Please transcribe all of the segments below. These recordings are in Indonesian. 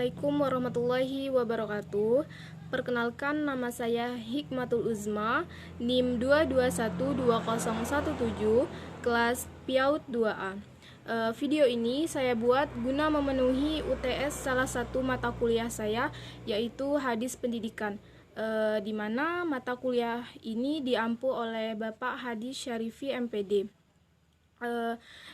Assalamualaikum warahmatullahi wabarakatuh. Perkenalkan, nama saya Hikmatul Uzma, NIM 2212017, kelas PIAUD 2A. Video ini saya buat guna memenuhi UTS salah satu mata kuliah saya, yaitu Hadis Pendidikan, di mana mata kuliah ini diampu oleh Bapak Hadi Syarifi MPD.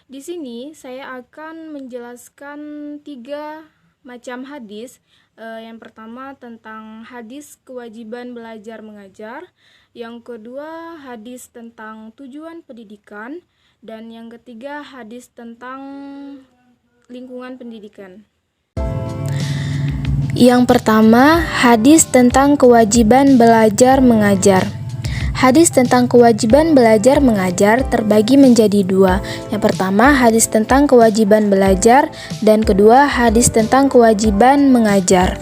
Di sini saya akan menjelaskan 3 macam hadis. Yang pertama tentang hadis kewajiban belajar mengajar, yang kedua hadis tentang tujuan pendidikan, dan yang ketiga hadis tentang lingkungan pendidikan. Yang pertama, hadis tentang kewajiban belajar mengajar. Hadis tentang kewajiban belajar mengajar terbagi menjadi 2. Yang pertama, hadis tentang kewajiban belajar, dan kedua, hadis tentang kewajiban mengajar.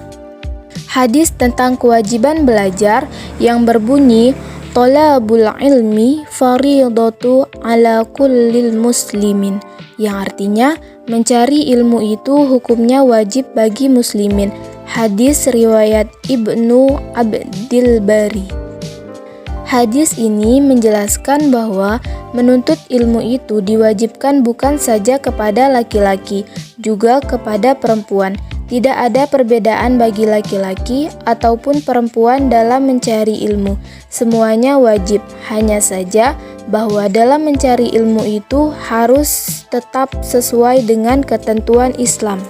Hadis tentang kewajiban belajar yang berbunyi, "Thalabul ilmi fardhatun 'ala kullil muslimin", yang artinya mencari ilmu itu hukumnya wajib bagi muslimin. Hadis riwayat Ibnu Abdil Bari. Hadis ini menjelaskan bahwa menuntut ilmu itu diwajibkan bukan saja kepada laki-laki, juga kepada perempuan. Tidak ada perbedaan bagi laki-laki ataupun perempuan dalam mencari ilmu. Semuanya wajib, hanya saja bahwa dalam mencari ilmu itu harus tetap sesuai dengan ketentuan Islam.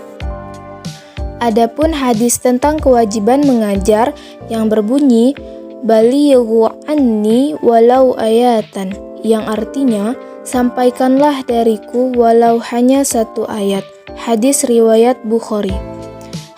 Adapun hadis tentang kewajiban mengajar yang berbunyi, "Balighu anni walau ayatan", yang artinya sampaikanlah dariku walau hanya 1 ayat. Hadis riwayat Bukhari.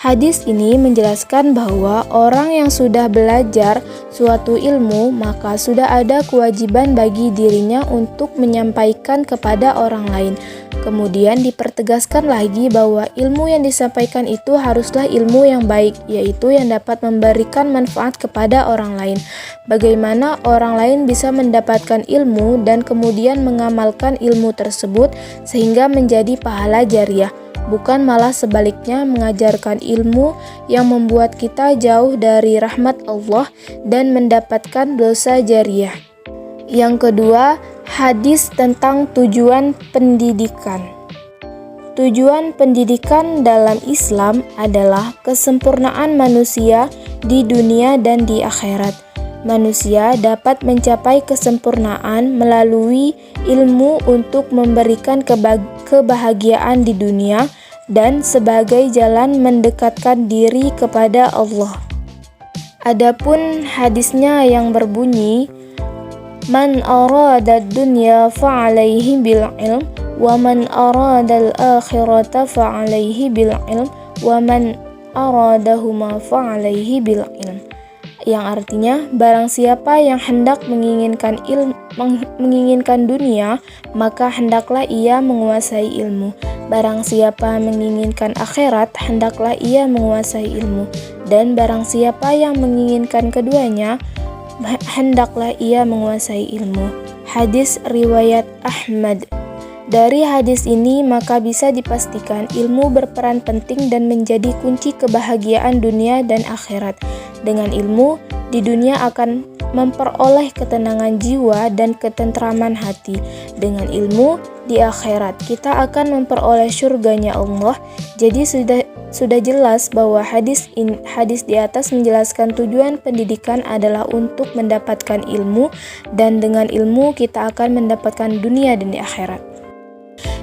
Hadis ini menjelaskan bahwa orang yang sudah belajar suatu ilmu, maka sudah ada kewajiban bagi dirinya untuk menyampaikan kepada orang lain. Kemudian dipertegaskan lagi bahwa ilmu yang disampaikan itu haruslah ilmu yang baik, yaitu yang dapat memberikan manfaat kepada orang lain. Bagaimana orang lain bisa mendapatkan ilmu dan kemudian mengamalkan ilmu tersebut sehingga menjadi pahala jariah, bukan malah sebaliknya mengajarkan ilmu yang membuat kita jauh dari rahmat Allah dan mendapatkan dosa jariah. Yang kedua, hadis tentang tujuan pendidikan. Tujuan pendidikan dalam Islam adalah kesempurnaan manusia di dunia dan di akhirat. Manusia dapat mencapai kesempurnaan melalui ilmu untuk memberikan kebahagiaan di dunia dan sebagai jalan mendekatkan diri kepada Allah. Adapun hadisnya yang berbunyi, "Man arada dunya fa'alaihi bil ilm, wa man arada al-akhirata fa'alaihi bil ilm, wa man aradahuma fa'alaihi bil ilm", yang artinya barang siapa yang hendak menginginkan dunia, maka hendaklah ia menguasai ilmu. Barang siapa menginginkan akhirat, hendaklah ia menguasai ilmu. Dan barang siapa yang menginginkan keduanya, hendaklah ia menguasai ilmu. Hadis riwayat Ahmad. Dari hadis ini maka bisa dipastikan ilmu berperan penting dan menjadi kunci kebahagiaan dunia dan akhirat. Dengan ilmu, di dunia akan memperoleh ketenangan jiwa dan ketentraman hati. Dengan ilmu, di akhirat kita akan memperoleh surganya Allah. Jadi sudah jelas bahwa hadis di atas menjelaskan tujuan pendidikan adalah untuk mendapatkan ilmu, dan dengan ilmu kita akan mendapatkan dunia dan di akhirat.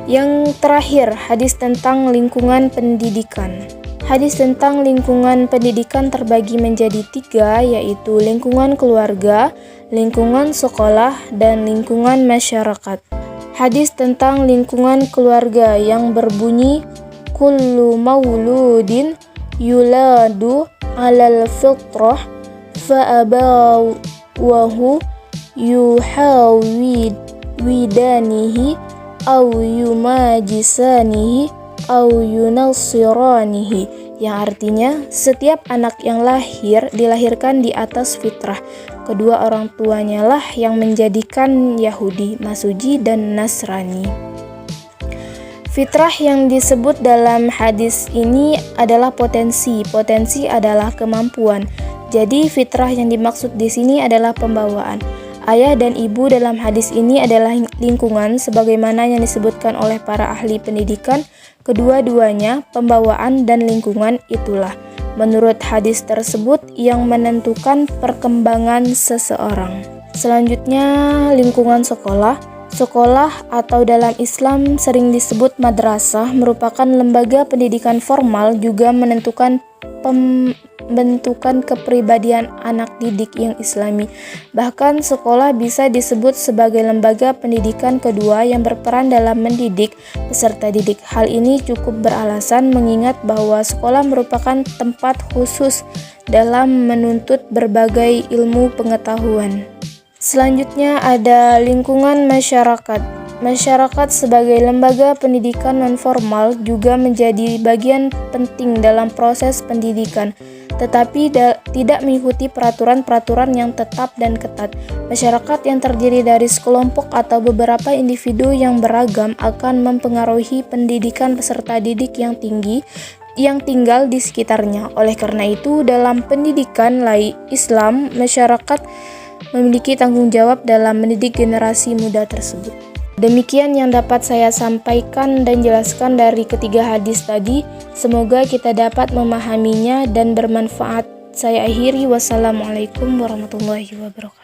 Yang terakhir, hadis tentang lingkungan pendidikan. Hadis tentang lingkungan pendidikan terbagi menjadi 3, yaitu lingkungan keluarga, lingkungan sekolah, dan lingkungan masyarakat. Hadis tentang lingkungan keluarga yang berbunyi, "Kullu mauludin yuladu 'alal fitrah fa'abawahu yuhawidanihi aw yumajisanihi aw yunassiranihi", yang artinya setiap anak yang dilahirkan di atas fitrah. Kedua orang tuanya lah yang menjadikan Yahudi, Masuji, dan Nasrani. Fitrah yang disebut dalam hadis ini adalah potensi. Potensi adalah kemampuan. Jadi fitrah yang dimaksud di sini adalah pembawaan. Ayah dan ibu dalam hadis ini adalah lingkungan sebagaimana yang disebutkan oleh para ahli pendidikan. Kedua-duanya, pembawaan dan lingkungan itulah menurut hadis tersebut yang menentukan perkembangan seseorang. Selanjutnya, lingkungan sekolah. Sekolah atau dalam Islam sering disebut madrasah merupakan lembaga pendidikan formal juga menentukan pembentukan kepribadian anak didik yang islami. Bahkan sekolah bisa disebut sebagai lembaga pendidikan kedua yang berperan dalam mendidik peserta didik. Hal ini cukup beralasan mengingat bahwa sekolah merupakan tempat khusus dalam menuntut berbagai ilmu pengetahuan. Selanjutnya ada lingkungan masyarakat. Masyarakat sebagai lembaga pendidikan nonformal juga menjadi bagian penting dalam proses pendidikan, tetapi tidak mengikuti peraturan-peraturan yang tetap dan ketat. Masyarakat yang terdiri dari sekelompok atau beberapa individu yang beragam akan mempengaruhi pendidikan peserta didik yang tinggal di sekitarnya. Oleh karena itu, dalam pendidikan Islam, masyarakat memiliki tanggung jawab dalam mendidik generasi muda tersebut. Demikian yang dapat saya sampaikan dan jelaskan dari ketiga hadis tadi. Semoga kita dapat memahaminya dan bermanfaat. Saya akhiri, wassalamualaikum warahmatullahi wabarakatuh.